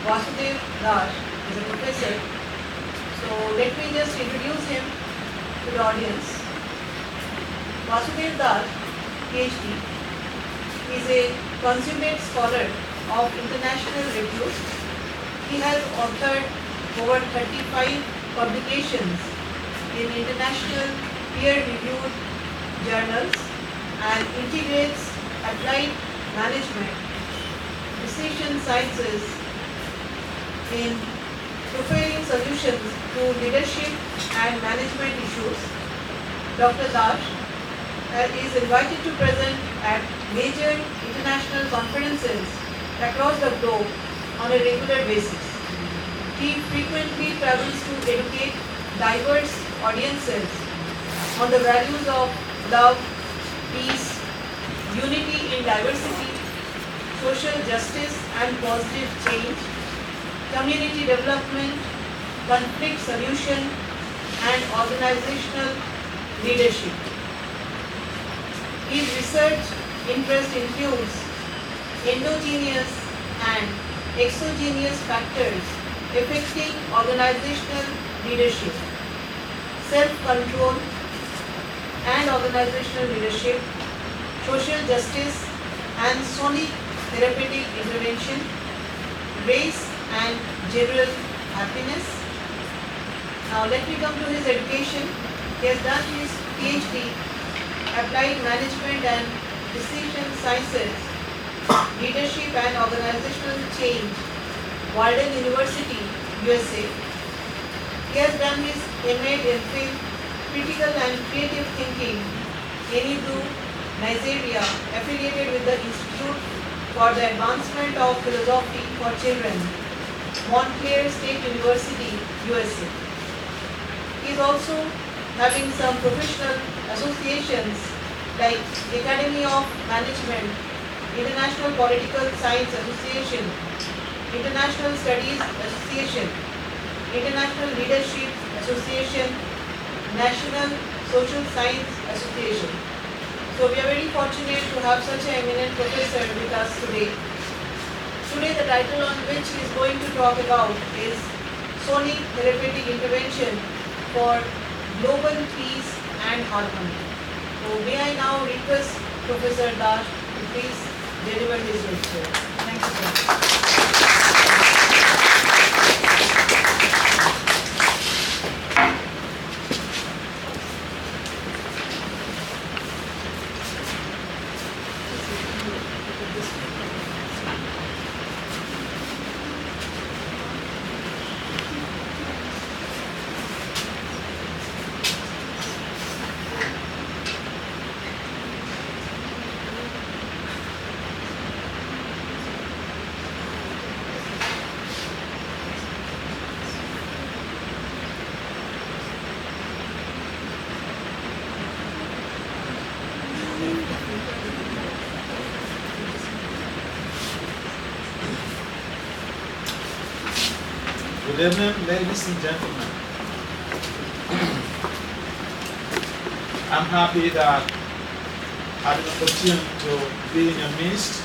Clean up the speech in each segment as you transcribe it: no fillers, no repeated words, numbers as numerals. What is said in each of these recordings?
Vasudeva is a professor. So let me just introduce him to the audience. Vasudeva, PhD, is a consummate scholar of international repute. He has authored over 35 publications in international peer-reviewed journals and integrates applied management, decision sciences in providing solutions to leadership and management issues. Dr. Dash is invited to present at major international conferences across the globe on a regular basis. He frequently travels to educate diverse audiences on the values of love, peace, unity in diversity, social justice and positive change, community development, conflict solution, and organizational leadership. His research interest includes endogenous and exogenous factors affecting organizational leadership, self-control and organizational leadership, social justice and sonic therapeutic intervention, race and general happiness. Now let me come to his education. He has done his PhD, Applied Management and Decision Sciences, Leadership and Organizational Change, Walden University, USA. He has done his MA in Critical and Creative Thinking, NEDU, Nigeria, affiliated with the Institute for the Advancement of Philosophy for Children, Montclair State University, USA. He is also having some professional associations like Academy of Management, International Political Science Association, International Studies Association, International Leadership Association, National Social Science Association. So we are very fortunate to have such an eminent professor with us today. Today the title on which he is going to talk about is Sonic Therapeutic Intervention for Global Peace and Harmony. So may I now request Professor Dash to please deliver his lecture. Thank you so much. Good evening, ladies and gentlemen. I'm happy that I had an opportunity to be in your midst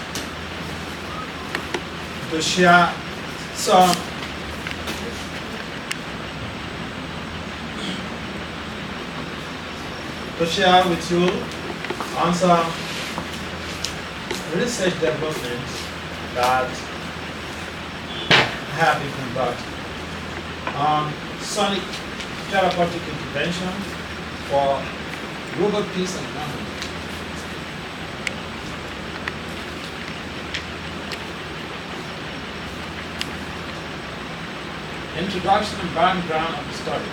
to share with you on some research developments that have been conducted on sonic therapeutic intervention for global peace and harmony. Introduction and background of the study.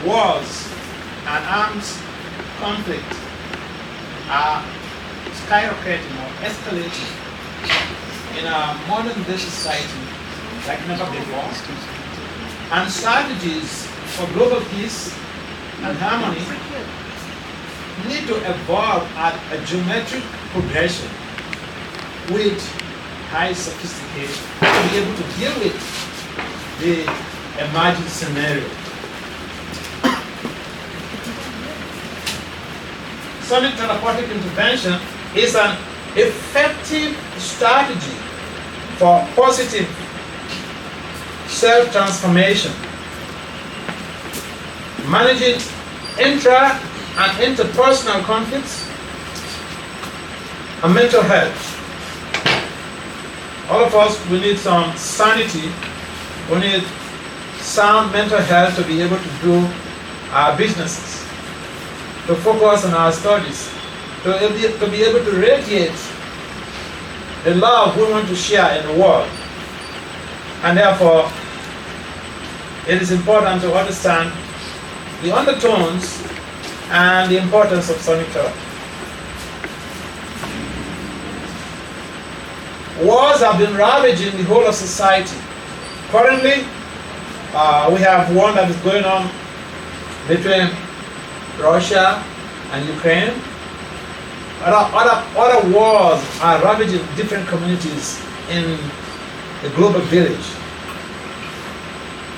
Wars and arms conflict are skyrocketing or escalating in our modern day society like never before. And strategies for global peace and harmony need to evolve at a geometric progression with high sophistication to be able to deal with the emerging scenario. Sonic therapeutic intervention is an effective strategy for positive self-transformation, managing intra and interpersonal conflicts, and mental health. All of us, we need some sanity. We need sound mental health to be able to do our businesses, to focus on our studies, to be able to radiate the love we want to share in the world. And therefore, it is important to understand the undertones and the importance of sonic therapy. Wars have been ravaging the whole of society. Currently, we have one that is going on between Russia and Ukraine. Other wars are ravaging different communities in the global village.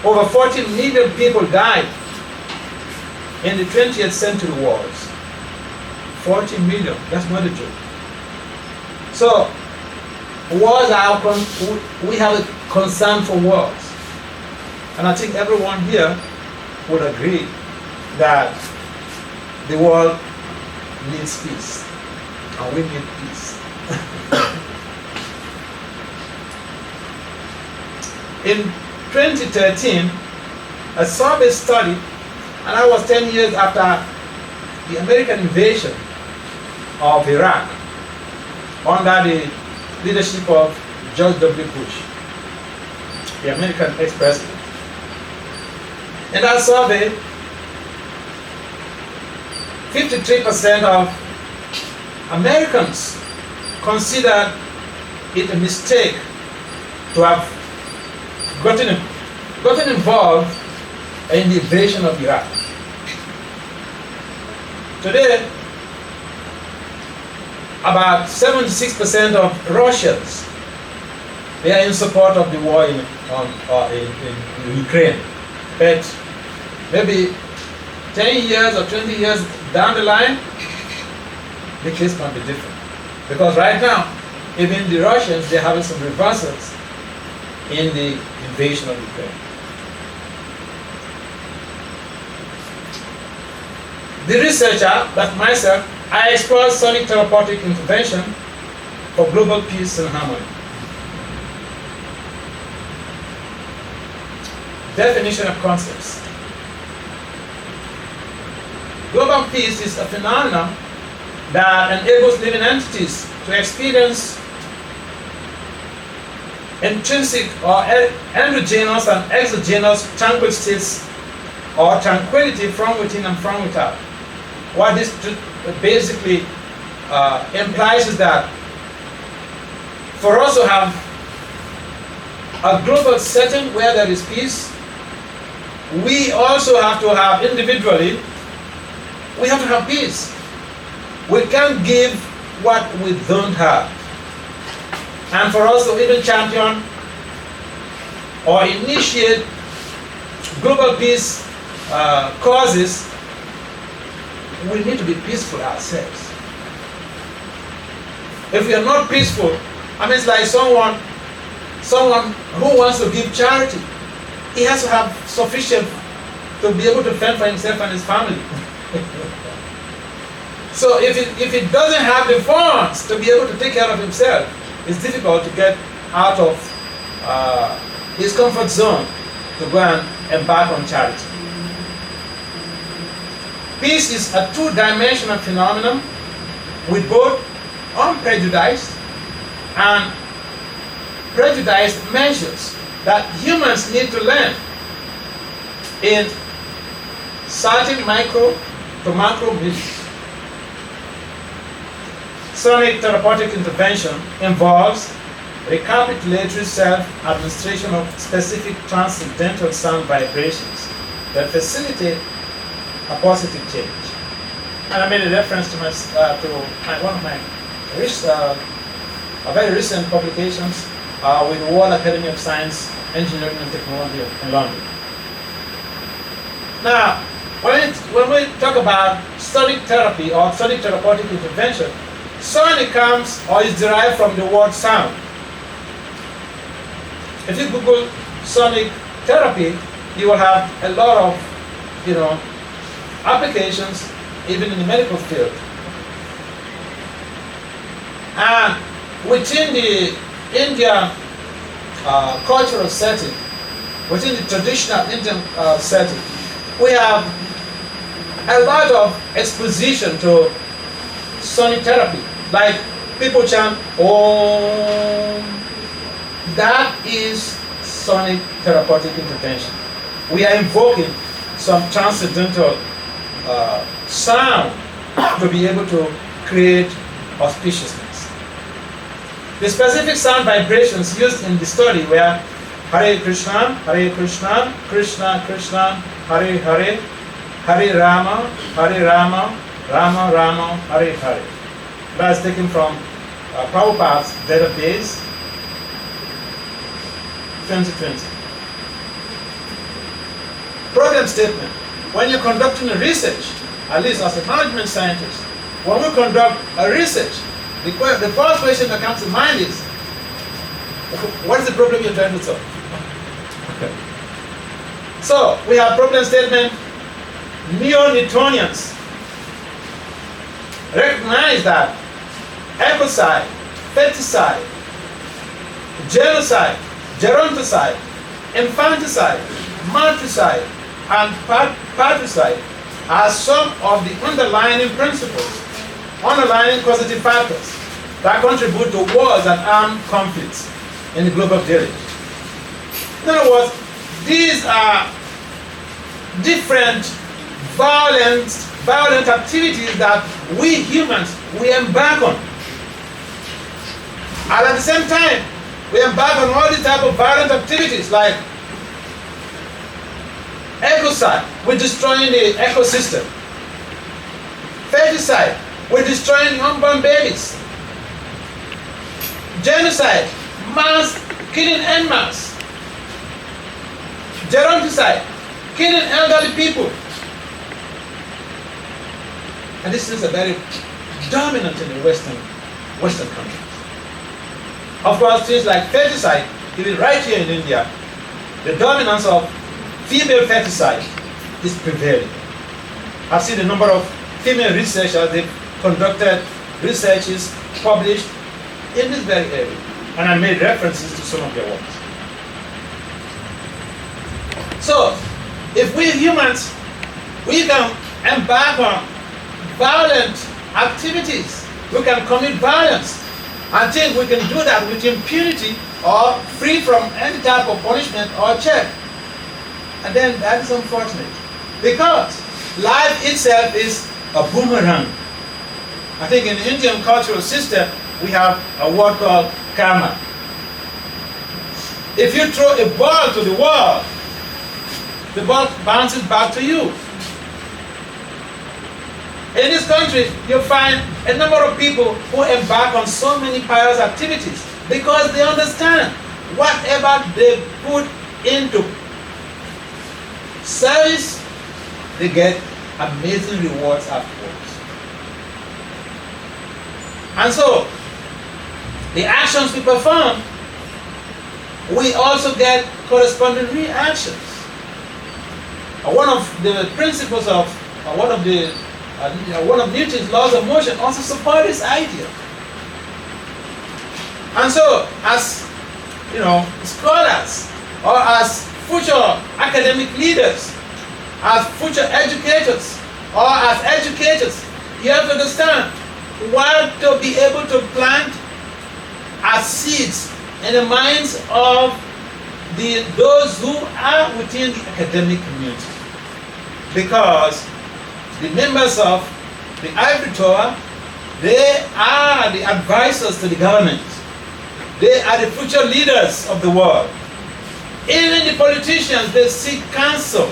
Over 40 million people died in the 20th century wars. 40 million, that's not a joke. So, wars are, we have a concern for wars. And I think everyone here would agree that the world needs peace. And we need peace. In 2013, a survey study, and that was 10 years after the American invasion of Iraq under the leadership of George W. Bush, the American ex-president. In that survey, 53% of Americans considered it a mistake to have gotten involved in the invasion of Iraq. Today, about 76% of Russians, they are in support of the war in Ukraine. But maybe 10 years or 20 years down the line, the case might be different. Because right now, even the Russians, they're having some reversals in the invasion of Ukraine. The researcher, that's myself, I explore sonic therapeutic intervention for global peace and harmony. Definition of concepts. Global peace is a phenomenon that enables living entities to experience intrinsic or endogenous and exogenous tranquil states or tranquility from within and from without. What this basically implies is that for us to have a global setting where there is peace, we also have to have individually, we have to have peace. We can't give what we don't have. And for us to even champion or initiate global peace causes, we need to be peaceful ourselves. If we are not peaceful, I mean, it's like someone who wants to give charity. He has to have sufficient to be able to fend for himself and his family. So if he doesn't have the funds to be able to take care of himself, it's difficult to get out of his comfort zone to go and embark on charity. Peace is a two-dimensional phenomenon with both unprejudiced and prejudiced measures that humans need to learn in certain micro to macro measures. Sonic therapeutic intervention involves recapitulatory self-administration of specific transcendental sound vibrations that facilitate a positive change. And I made a reference to one of my very recent publications with the World Academy of Science, Engineering and Technology in London. Now, when we talk about sonic therapy or sonic therapeutic intervention, sonic comes or is derived from the word sound. If you Google sonic therapy, you will have a lot of, applications even in the medical field. And within the Indian cultural setting, within the traditional Indian setting, we have a lot of exposition to sonic therapy. Like people chant Om. That is sonic therapeutic intervention. We are invoking some transcendental sound to be able to create auspiciousness. The specific sound vibrations used in the study were Hare Krishna, Krishna Krishna, Hare Hare, Hare Rama, Rama Rama, Hare Hare. That's taken from Prabhupada's database 2020. Problem statement. When you're conducting a research, at least as a management scientist, when we conduct a research, the first question that comes to mind is, what is the problem you're trying to solve? Okay. So, we have problem statement. Neo-Newtonians recognize that ecocide, feticide, genocide, gerontocide, infanticide, matricide, and patricide are some of the underlying principles, underlying causative factors that contribute to wars and armed conflicts in the global village. In other words, these are different violent activities that we humans, we embark on. And at the same time, we embark on all these type of violent activities like ecocide, we're destroying the ecosystem. Feticide, we're destroying unborn babies. Genocide, mass killing en masse. Gerontocide, killing elderly people. And this is a very dominant in the Western countries. Of course, things like feticide, even right here in India, the dominance of female feticide is prevailing. I've seen a number of female researchers, they've conducted researches published in this very area, and I made references to some of their works. So, if we humans, we can embark on violent activities, we can commit violence, and think we can do that with impunity or free from any type of punishment or check. And then that is unfortunate, because life itself is a boomerang. I think in the Indian cultural system, we have a word called karma. If you throw a ball to the wall, the ball bounces back to you. In this country, you find a number of people who embark on so many pious activities because they understand whatever they put into service, they get amazing rewards afterwards. And so, the actions we perform, we also get corresponding reactions. One of the principles of one of Newton's laws of motion also support this idea. And so, as scholars or as future academic leaders, as future educators or as educators, you have to understand what to be able to plant as seeds in the minds of those who are within the academic community. Because the members of the Ivory Tower, they are the advisors to the government. They are the future leaders of the world. Even the politicians, they seek counsel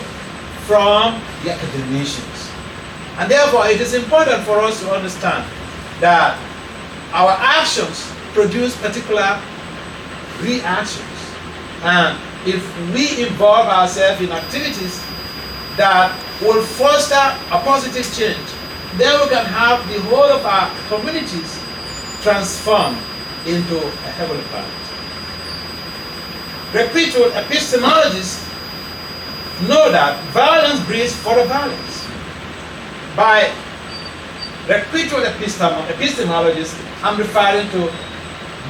from the academicians. And therefore, it is important for us to understand that our actions produce particular reactions. And if we involve ourselves in activities that will foster a positive change, then we can have the whole of our communities transformed into a heavenly planet. Reputable epistemologists know that violence breeds further violence. By reputable epistemologists, I'm referring to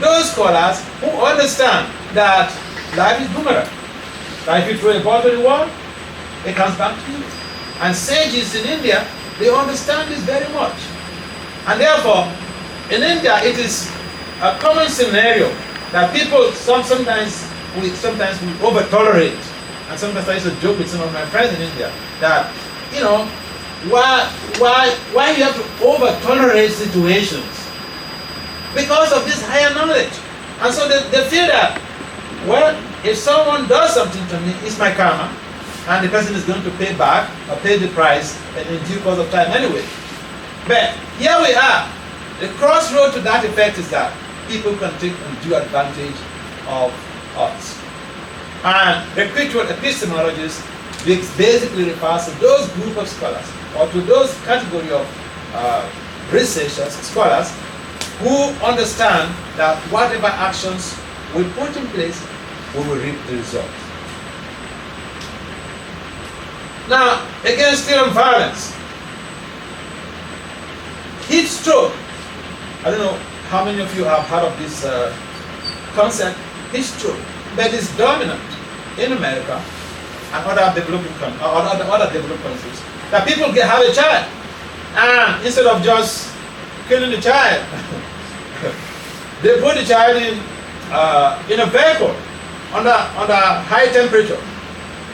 those scholars who understand that life is boomerang. That if you throw a ball to the wall, it comes back to you. And sages in India, they understand this very much. And therefore, in India, it is a common scenario that people sometimes we over tolerate. And sometimes I used to joke with some of my friends in India that, you know, why you have to over tolerate situations? Because of this higher knowledge. And so they feel that, well, if someone does something to me, it's my karma, and the person is going to pay back or pay the price in due course of time anyway. But here we are. The crossroad to that effect is that people can take undue advantage of us. And reputable epistemologists basically refers to those group of scholars or to those category of researchers, scholars, who understand that whatever actions we put in place, we will reap the results. Now, again, still on violence. Heat stroke. I don't know how many of you have heard of this concept, heat stroke, but it's dominant in America and other developing countries. That people have a child, and instead of just killing the child, they put the child in a vehicle under high temperature,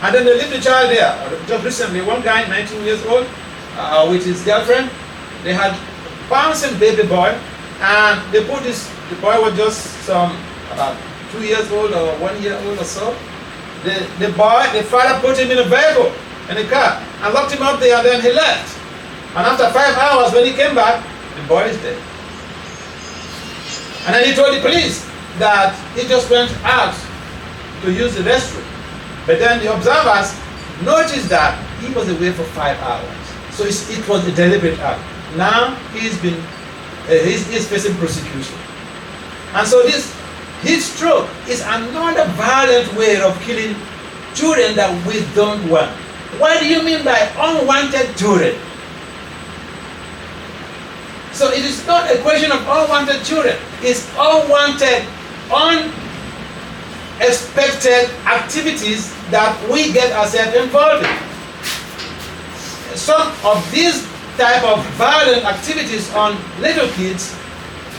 and then they leave the child there. Just recently, one guy, 19 years old, with his girlfriend, they had bouncing baby boy, and they put this. The boy was just about 2 years old or 1 year old or so. The father put him in a vehicle, in a car, and locked him up there, and then he left. And after 5 hours, when he came back, the boy is dead. And then he told the police that he just went out to use the restroom. But then the observers noticed that he was away for 5 hours. So it was a deliberate act. Now he's facing prosecution. And so this heat stroke is another violent way of killing children that we don't want. What do you mean by unwanted children? So it is not a question of unwanted children. It's unwanted, unexpected activities that we get ourselves involved in. Some of these type of violent activities on little kids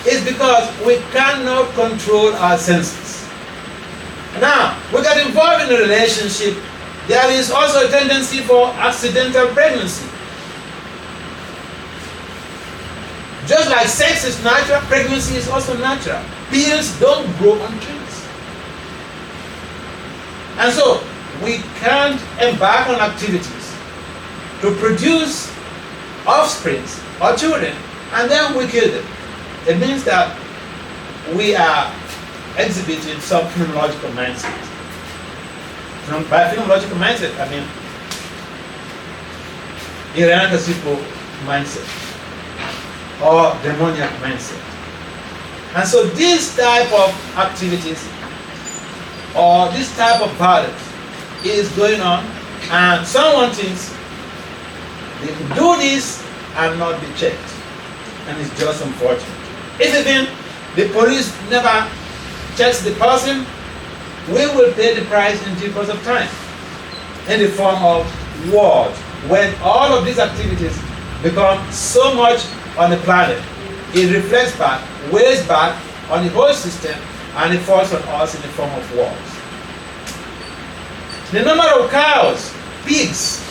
is because we cannot control our senses. Now, we get involved in a relationship, there is also a tendency for accidental pregnancy. Just like sex is natural, pregnancy is also natural. Pills don't grow on trees. And so, we can't embark on activities to produce offspring or children, and then we kill them. It means that we are exhibiting some phenomenological mindset. By phenomenological mindset, I mean Iranian-Kasipo mindset or demoniac mindset. And so this type of activities or this type of violence is going on, and someone thinks they can do this and not be checked. And it's just unfortunate. If even the police never checks the person, we will pay the price in due course of time in the form of wars. When all of these activities become so much on the planet, it reflects back, weighs back on the whole system, and it falls on us in the form of wars. The number of cows, pigs,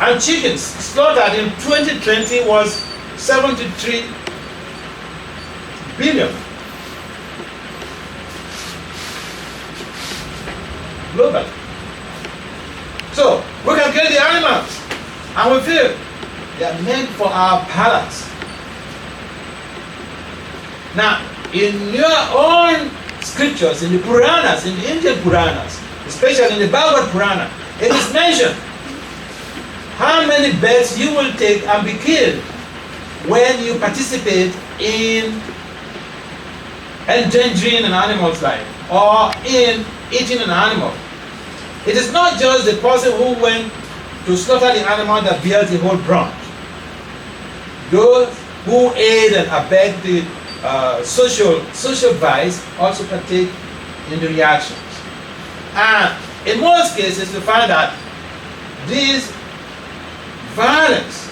and chickens slaughtered in 2020 was 73 billion. Globally. So, we can kill the animals, and we feel they are meant for our palates. Now, in your own scriptures, in the Puranas, in the Indian Puranas, especially in the Bhagavad Purana, it is mentioned how many birds you will take and be killed when you participate in endangering an animal's life or in eating an animal. It is not just the person who went to slaughter the animal that bears the whole brunt. Those who aid and abet the social vice also partake in the reactions. And in most cases, we find that this violence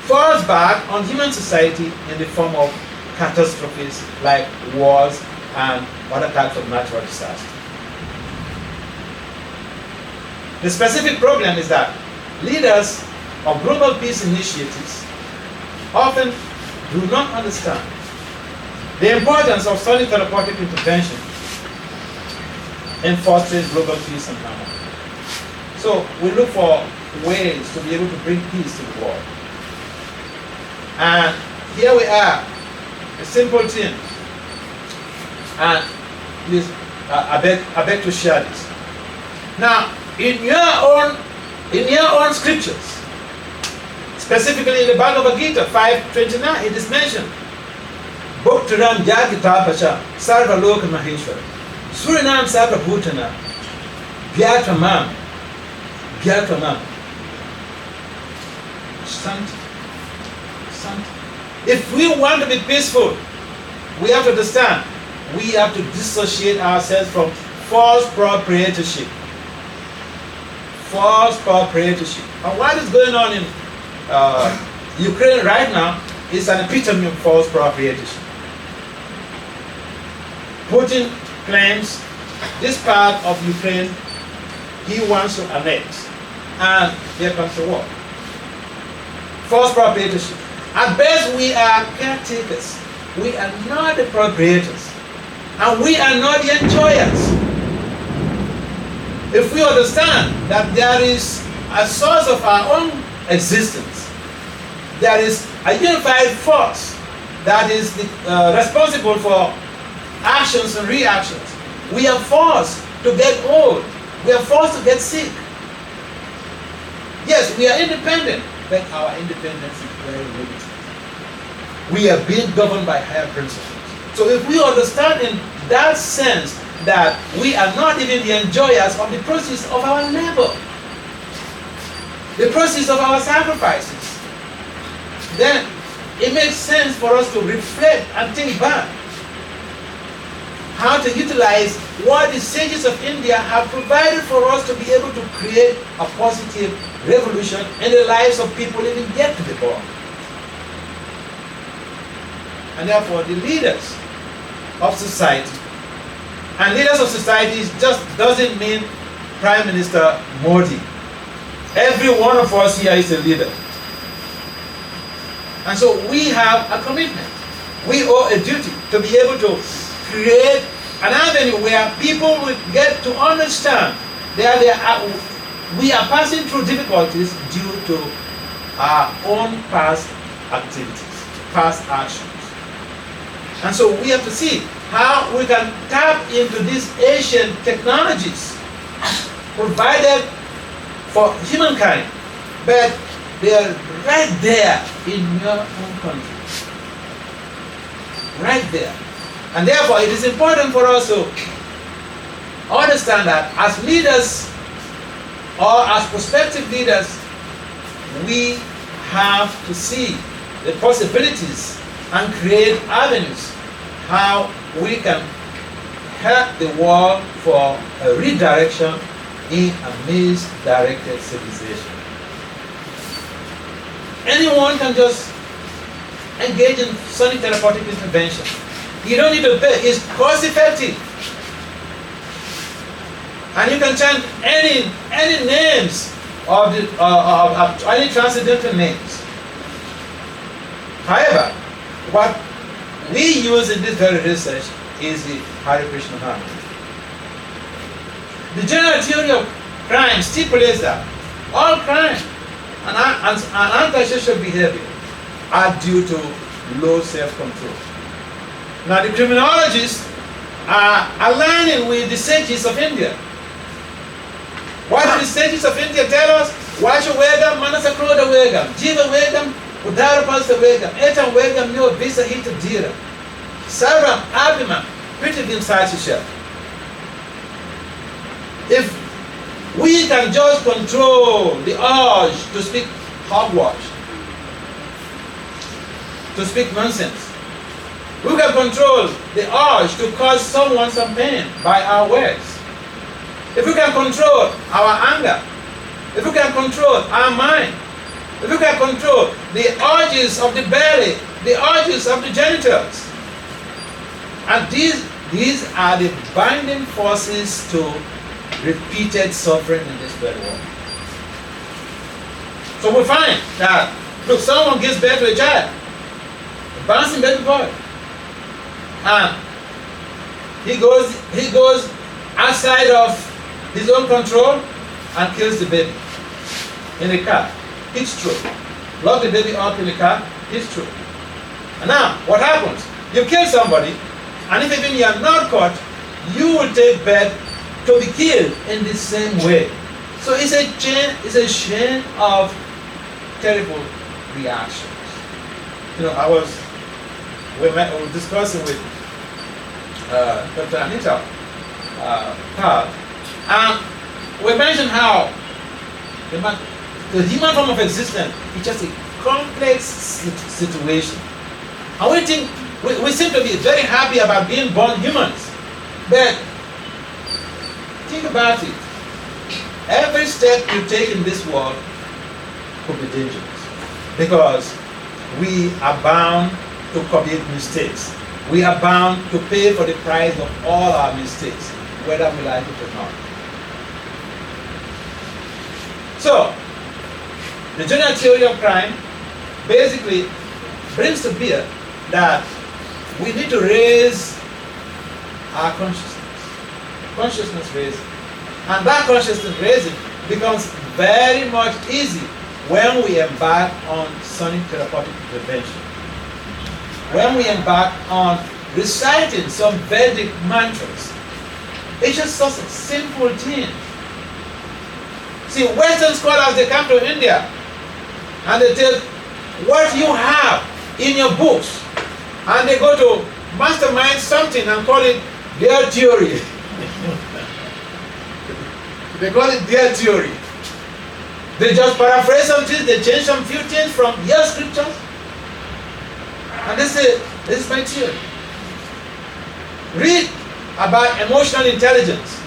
falls back on human society in the form of catastrophes like wars and other types of natural disasters. The specific problem is that leaders of global peace initiatives often do not understand the importance of solid therapeutic intervention in fostering global peace and harmony. So we look for ways to be able to bring peace to the world. And here we are, a simple thing. And please, I beg to share this. Now, in your own scriptures, specifically in the Bhagavad Gita 5:29, it is mentioned, Bhaktaram Jagita Pacha, Sarva Loka Maheshwara, Surinam Sarva Bhutana, Vyatramam, Sant. If we want to be peaceful, we have to understand, we have to dissociate ourselves from false proprietorship. False proprietorship. And what is going on in Ukraine right now is an epitome of false proprietorship. Putin claims this part of Ukraine he wants to annex. And here comes the war. False proprietorship. At best, we are caretakers. We are not the proprietors. And we are not the enjoyers. If we understand that there is a source of our own existence, there is a unified force that is responsible for actions and reactions, we are forced to get old. We are forced to get sick. Yes, we are independent, but our independence is very limited. We are being governed by higher principles. So if we understand in that sense that we are not even the enjoyers of the process of our labor, the process of our sacrifices, then it makes sense for us to reflect and think back how to utilize what the sages of India have provided for us to be able to create a positive revolution in the lives of people even yet to be born. And therefore, the leaders of society, and leaders of society just doesn't mean Prime Minister Modi. Every one of us here is a leader. And so we have a commitment. We owe a duty to be able to create an avenue where people will get to understand that we are passing through difficulties due to our own past activities, past actions. And so we have to see how we can tap into these ancient technologies provided for humankind, but they are right there in your own country. Right there. And therefore it is important for us to understand that as leaders or as prospective leaders, we have to see the possibilities and create avenues how we can help the world for a redirection in a misdirected civilization. Anyone can just engage in sonic therapeutic intervention. You don't need to pay. It's cost effective. And you can chant any names of any transcendental names. However, what we use in this very research is the Hare Krishna harmony. The general theory of crime stipulates that all crime and antisocial behavior are due to low self-control. Now the criminologists are aligning with the sages of India. What do the sages of India tell us? Vasha Vegam, Manasa Kroda Vegam, Jiva Vegam, Udara Pasta Vegam, Etam Vegam, Nyo Visa Hita Dira, Saram Abhima, Prithivim Sachishya. If we can just control the urge to speak hogwash, to speak nonsense, we can control the urge to cause someone some pain by our words. If we can control our anger, if we can control our mind, if we can control the urges of the belly, the urges of the genitals, and these are the binding forces to repeated suffering in this bad world. So we find that, look, someone gives birth to a child, a bouncing baby boy, and he goes outside of his own control and kills the baby in the car. It's true. Lock the baby up in the car. It's true. And now, what happens? You kill somebody, and if even you are not caught, you will take birth to be killed in the same way. So it's a chain of terrible reactions. You know, we were discussing with Dr. Anita Carl, and we mentioned how the human form of existence is just a complex situation. And we seem to be very happy about being born humans. But think about it. Every step you take in this world could be dangerous, because we are bound to commit mistakes. We are bound to pay for the price of all our mistakes, whether we like it or not. So, the general theory of crime basically brings to bear that we need to raise our consciousness raising. And that consciousness raising becomes very much easy when we embark on sonic therapeutic intervention. When we embark on reciting some Vedic mantras. It's just such a simple thing. See, Western scholars, they come to India and they take what you have in your books and they go to mastermind something and call it their theory. They call it their theory. They just paraphrase some things, they change some few things from your scriptures, and they say, this is my theory. Read about emotional intelligence.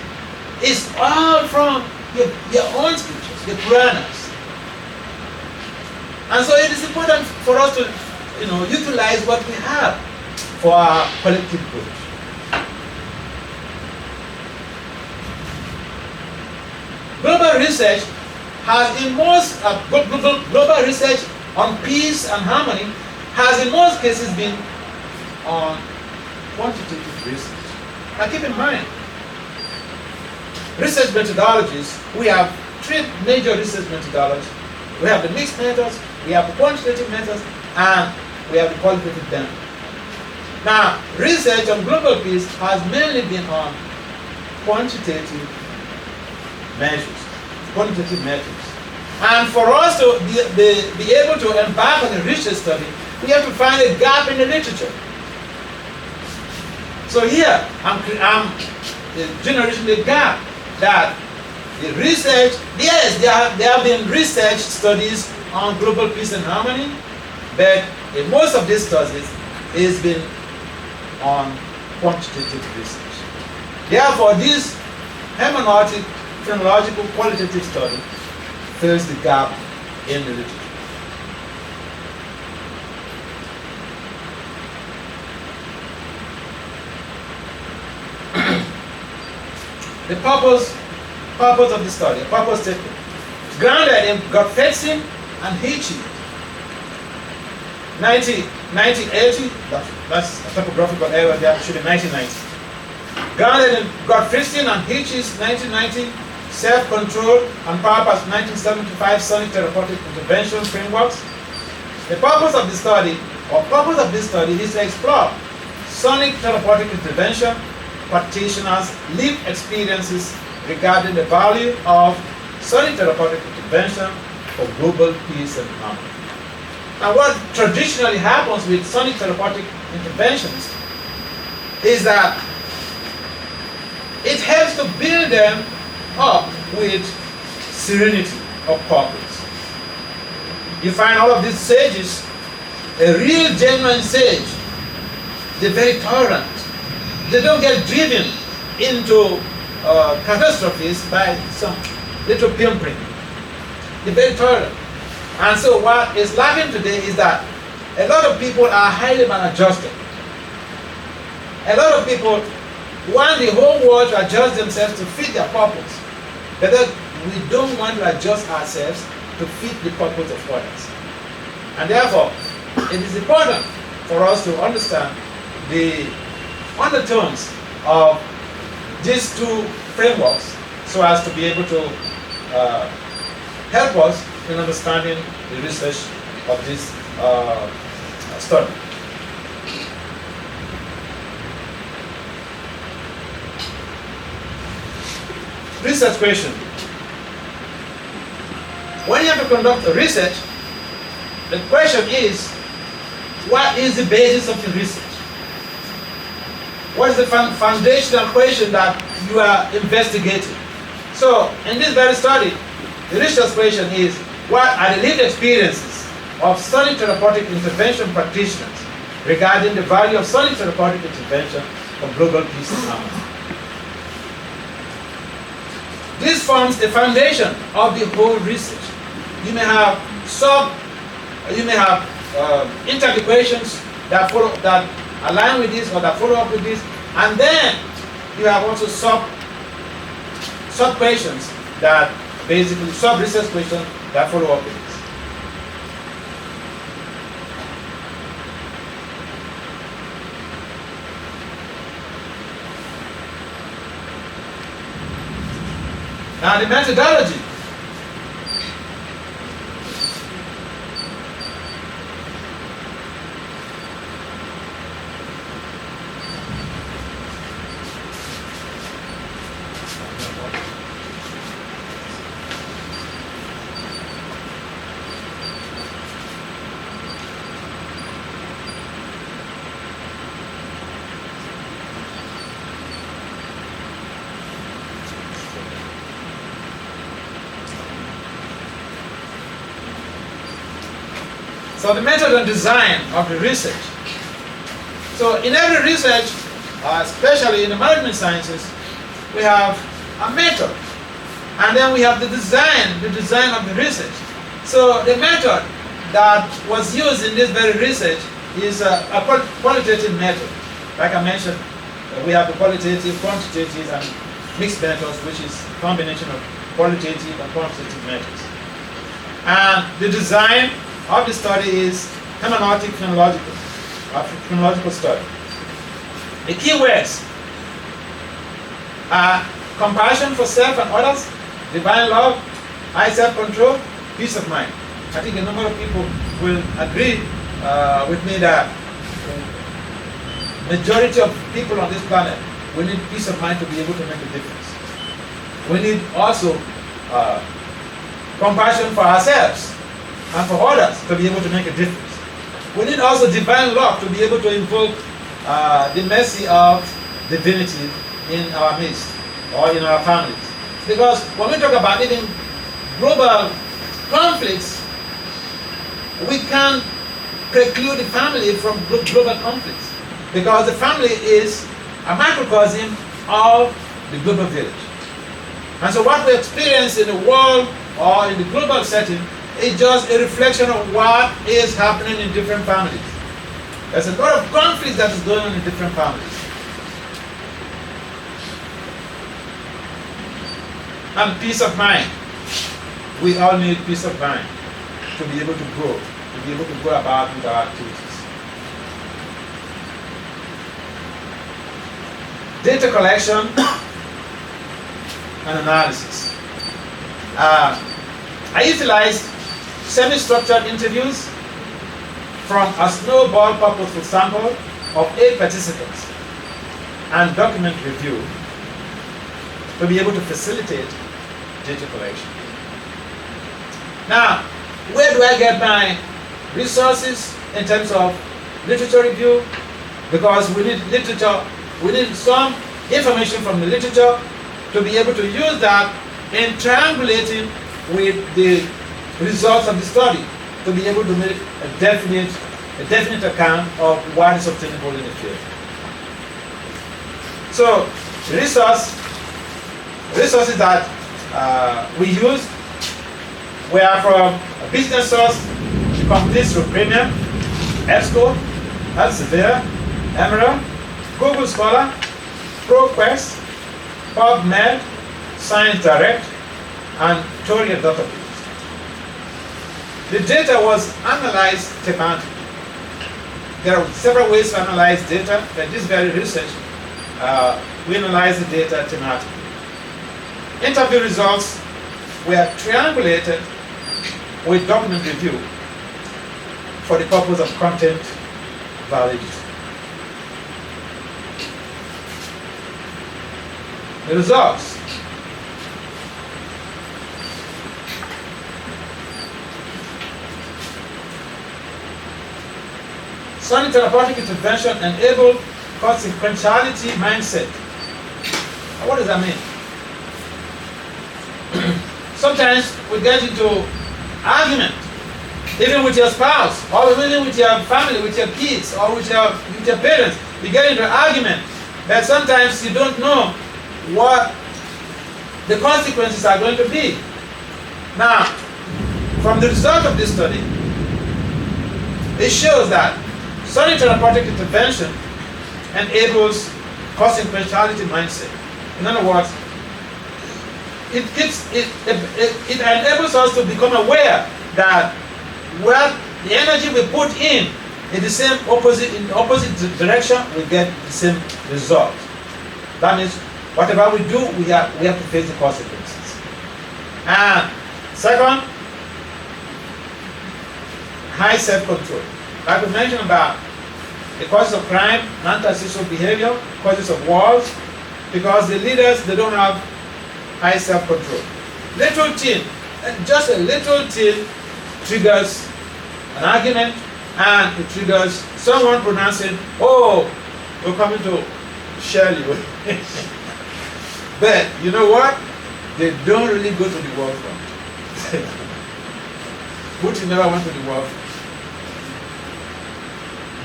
It's all from your own scriptures, your Puranas. And so it is important for us to utilize what we have for our collective good. Global research has in most global research on peace and harmony has in most cases been on quantitative research. Now keep in mind, research methodologies, we have three major research methodologies. We have the mixed methods, we have the quantitative methods, and we have the qualitative method. Now, research on global peace has mainly been on quantitative measures, quantitative measures. And for us to be able to embark on a research study, we have to find a gap in the literature. So here, I'm generating the gap that the research, yes, there have been research studies on global peace and harmony, but in most of these studies, it's been on quantitative research. Therefore, this hermeneutic, phenomenological, qualitative study fills the gap in the literature. The purpose of the study, a purpose statement, grounded in Gottfriedson and Hitchens, 1980, that's a typographical error there, should be 1990. Grounded in Gottfriedson and Hitchens, 1990, self-control and purpose, 1975, sonic therapeutic intervention frameworks. The purpose of the study, is to explore sonic therapeutic intervention practitioners' lived experiences regarding the value of sonic therapeutic intervention for global peace and harmony. Now, what traditionally happens with sonic therapeutic interventions is that it helps to build them up with serenity of purpose. You find all of these sages, a real genuine sage, they're very tolerant. They don't get driven into catastrophes by some little pimping. They're very tolerant. And so what is lacking today is that a lot of people are highly maladjusted. A lot of people want the whole world to adjust themselves to fit their purpose. But then we don't want to adjust ourselves to fit the purpose of others. And therefore, it is important for us to understand the undertones of these two frameworks so as to be able to help us in understanding the research of this study. Research question. When you have to conduct a research, the question is, what is the basis of your research? What is the foundational question that you are investigating? So, in this very study, the research question is, what are the lived experiences of solid therapeutic intervention practitioners regarding the value of solid therapeutic intervention for global peace and harmony? This forms the foundation of the whole research. You may have interpretations that follow, that align with this or that follow up with this, and then you have also sub questions that basically sub research questions that follow up with this. Now the methodology. So the method and design of the research. So in every research, especially in the management sciences, we have a method, and then we have the design of the research. So the method that was used in this very research is a qualitative method. Like I mentioned, we have the qualitative, quantitative, and mixed methods, which is a combination of qualitative and quantitative methods. And the design of the study is hermeneutic phenomenological study. The key words are compassion for self and others, divine love, high self-control, peace of mind. I think a number of people will agree with me that majority of people on this planet, we need peace of mind to be able to make a difference. We need also compassion for ourselves and for others to be able to make a difference. We need also divine love to be able to invoke the mercy of divinity in our midst or in our families. Because when we talk about even global conflicts, we can't preclude the family from global conflicts, because the family is a microcosm of the global village. And so what we experience in the world or in the global setting is just a reflection of what is happening in different families. There's a lot of conflict that is going on in different families. And peace of mind. We all need peace of mind to be able to grow, to be able to go about with our activities. Data collection and analysis. I utilized semi-structured interviews from a snowball purposeful sample of 8 participants and document review to be able to facilitate data collection. Now, where do I get my resources in terms of literature review? Because we need literature, we need some information from the literature, to be able to use that in triangulating with the results of the study to be able to make a definite account of what is obtainable in the field. So resources that we use were from a business source, complete through Premium, EBSCO, Elsevier, Emerald, Google Scholar, ProQuest, PubMed, Science Direct, and Toria database. The data was analyzed thematically. There are several ways to analyze data, but this very research, we analyze the data thematically. Interview results were triangulated with document review for the purpose of content validity. The results. Sonic therapeutic intervention enabled consequentiality mindset. What does that mean? Sometimes we get into argument, even with your spouse, or even with your family, with your kids, or with your parents. You get into argument, but sometimes you don't know what the consequences are going to be. Now, from the result of this study, it shows that sonic therapeutic intervention enables consequentiality mindset. In other words, it enables us to become aware that what the energy we put in the opposite direction, we get the same result. That means whatever we do, we have to face the consequences. And second, high self-control. Like we mentioned about the causes of crime, antisocial behavior, causes of wars, because the leaders, they don't have high self-control. Little thing, just a little thing triggers an argument, and it triggers someone pronouncing, "Oh, we're coming to shell you." But you know what? They don't really go to the war front. Putin never went to the war front.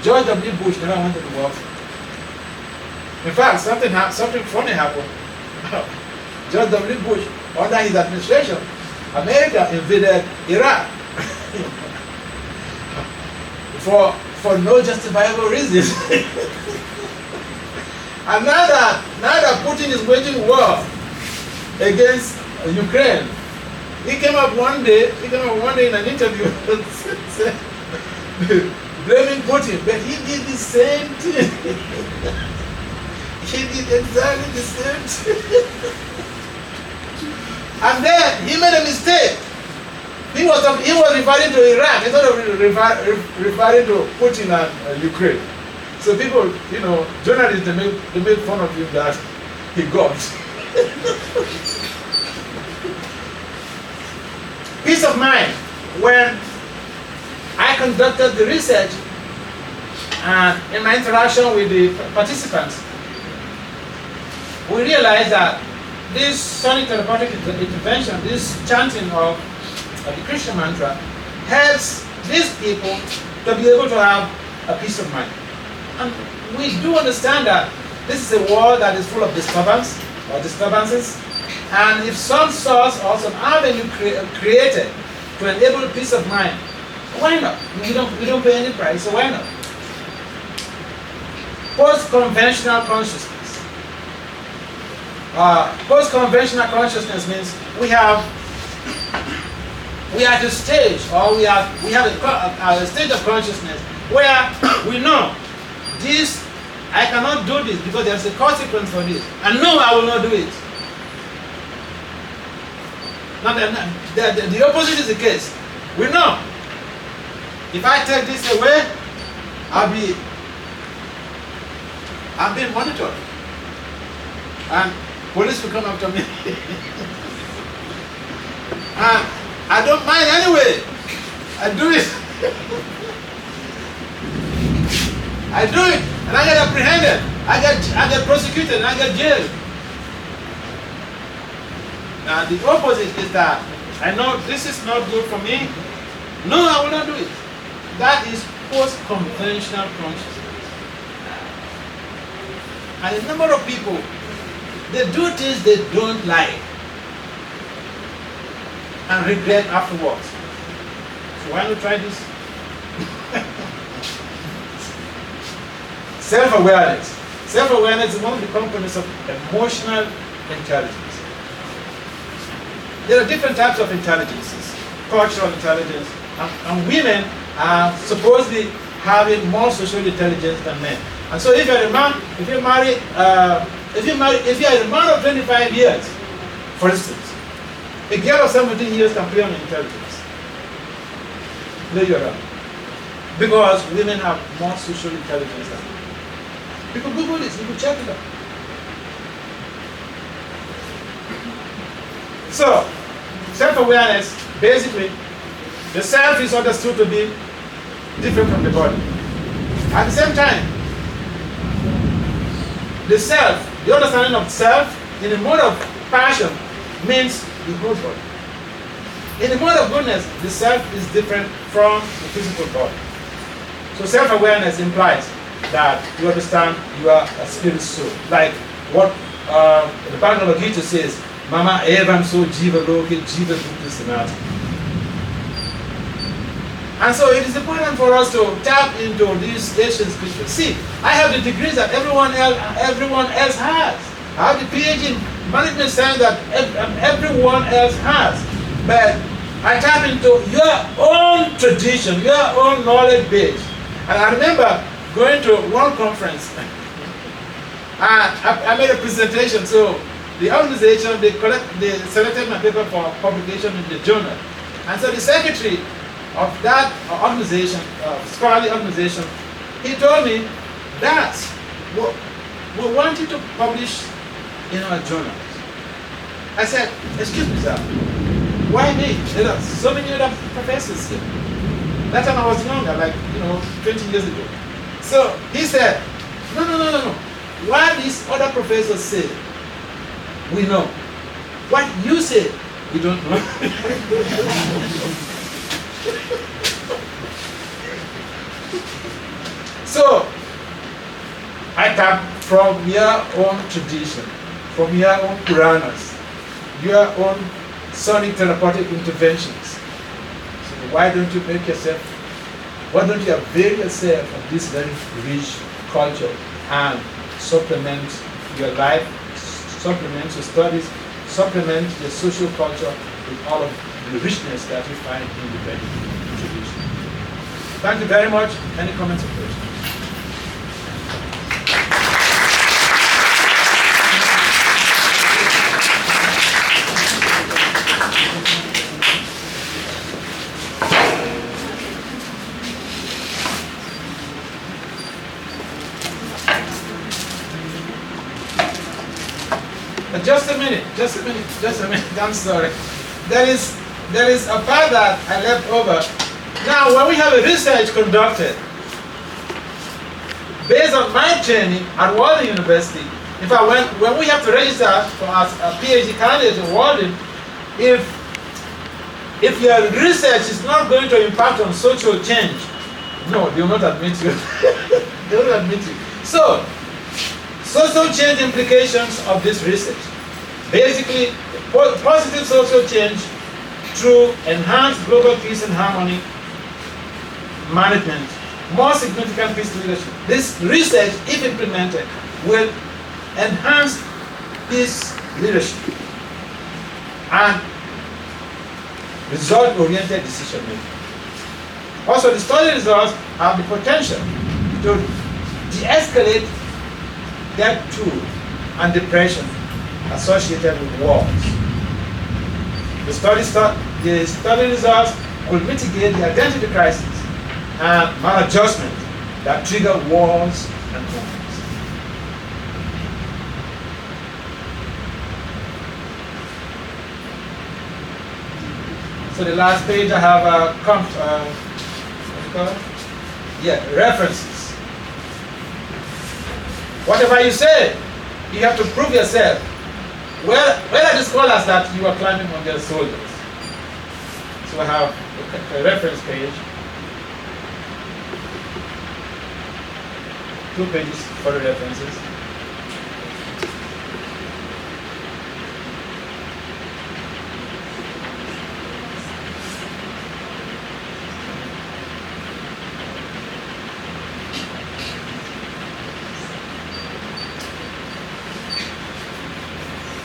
George W. Bush never went to the war front. In fact, something funny happened. George W. Bush, under his administration, America invaded Iraq for no justifiable reason. And now that Putin is waging war against Ukraine, he came up one day in an interview and said, blaming Putin, but he did the same thing. He did exactly the same thing. And then he made a mistake. He was referring to Iraq instead of referring to Putin and Ukraine. So people, journalists, they made fun of him that he got. Peace of mind. When I conducted the research and in my interaction with the participants, we realized that this sonic therapeutic intervention, this chanting of the Christian mantra, helps these people to be able to have a peace of mind. And we do understand that this is a world that is full of disturbance or disturbances, and if some source or some avenue created to enable peace of mind, why not? We don't pay any price, so why not? Post-conventional consciousness. Post-conventional consciousness means we are at a stage, or we have a stage of consciousness where we know this, I cannot do this because there's a consequence for this, and no, I will not do it. Now, the opposite is the case. We know if I take this away, I'm being monitored, and police will come after me. And I don't mind anyway. I do it. I do it, and I get apprehended. I get prosecuted, and I get jailed. And the opposite is that I know this is not good for me. No, I will not do it. That is post-conventional consciousness. And a number of people, they do things they don't like and regret afterwards. So why not try this? Self-awareness. Self-awareness is one of the components of emotional intelligence. There are different types of intelligences. Cultural intelligence, and women are supposedly having more social intelligence than men. And so if you're a man, if you're a man of 25 years, for instance, a girl of 17 years can play on intelligence. There you are. Because women have more social intelligence than men. You can Google this, you can check it out. So, self-awareness, basically, the self is understood to be different from the body. At the same time, the self, the understanding of self in the mode of passion means the whole body. In the mode of goodness, the self is different from the physical body. So self-awareness implies that you understand you are a spirit soul. Like what the Bhagavad Gita says, Mama evam so jiva loke jiva bhukti sanati. And so it is important for us to tap into these ancient scriptures. See, I have the degrees that everyone else has. I have the PhD in management science that everyone else has. But I tap into your own tradition, your own knowledge base. And I remember going to one conference. I made a presentation, so the organization, they selected my paper for publication in the journal. And so the secretary of that organization, scholarly organization, he told me that we want you to publish in our journals. I said, excuse me, sir, why me? There are so many other professors here. That time I was younger, like 20 years ago. So he said, no. What these other professors say, we know. What you say, we don't know. So, I tap from your own tradition, from your own Puranas, your own sonic therapeutic interventions. So why don't you avail yourself of this very rich culture and supplement your life, supplement your studies, supplement your social culture with all of the richness that you find in the Vedic tradition. Thank you very much. Any comments or questions? Just a minute, I'm sorry. There is a part that I left over. Now, when we have a research conducted, based on my training at Walden University, in fact, when we have to register for as a PhD candidate in Walden, if your research is not going to impact on social change, no, they will not admit you. They will not admit you. So, social change implications of this research. Basically, positive social change through enhanced global peace and harmony management, more significant peace leadership. This research, if implemented, will enhance peace leadership and result-oriented decision making. Also, the study results have the potential to de-escalate debt tool and depression associated with wars. The study results will mitigate the identity crisis and maladjustment that trigger wars and conflicts. So the last page I have references. Whatever you say, you have to prove yourself where are the scholars that you are climbing on their shoulders? So I have a reference page, 2 pages for the references.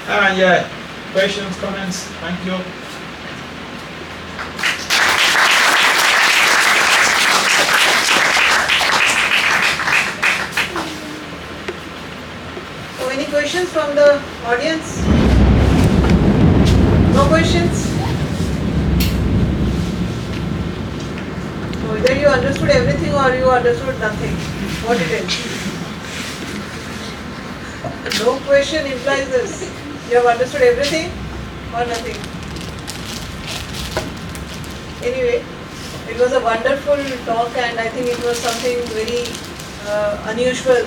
And yeah, questions, comments? Thank you. So any questions from the audience? No questions? So either you understood everything or you understood nothing. What it is? No question implies this. You have understood everything or nothing? Anyway, it was a wonderful talk and I think it was something very unusual.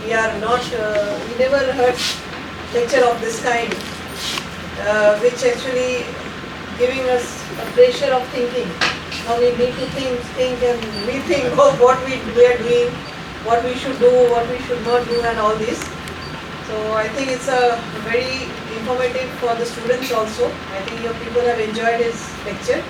We are not, we never heard lecture of this kind, which actually giving us a pressure of thinking. Now we need to think and rethink of what we are doing, what we should do, what we should not do and all this. So I think it's a very informative for the students also. I think your people have enjoyed his lecture.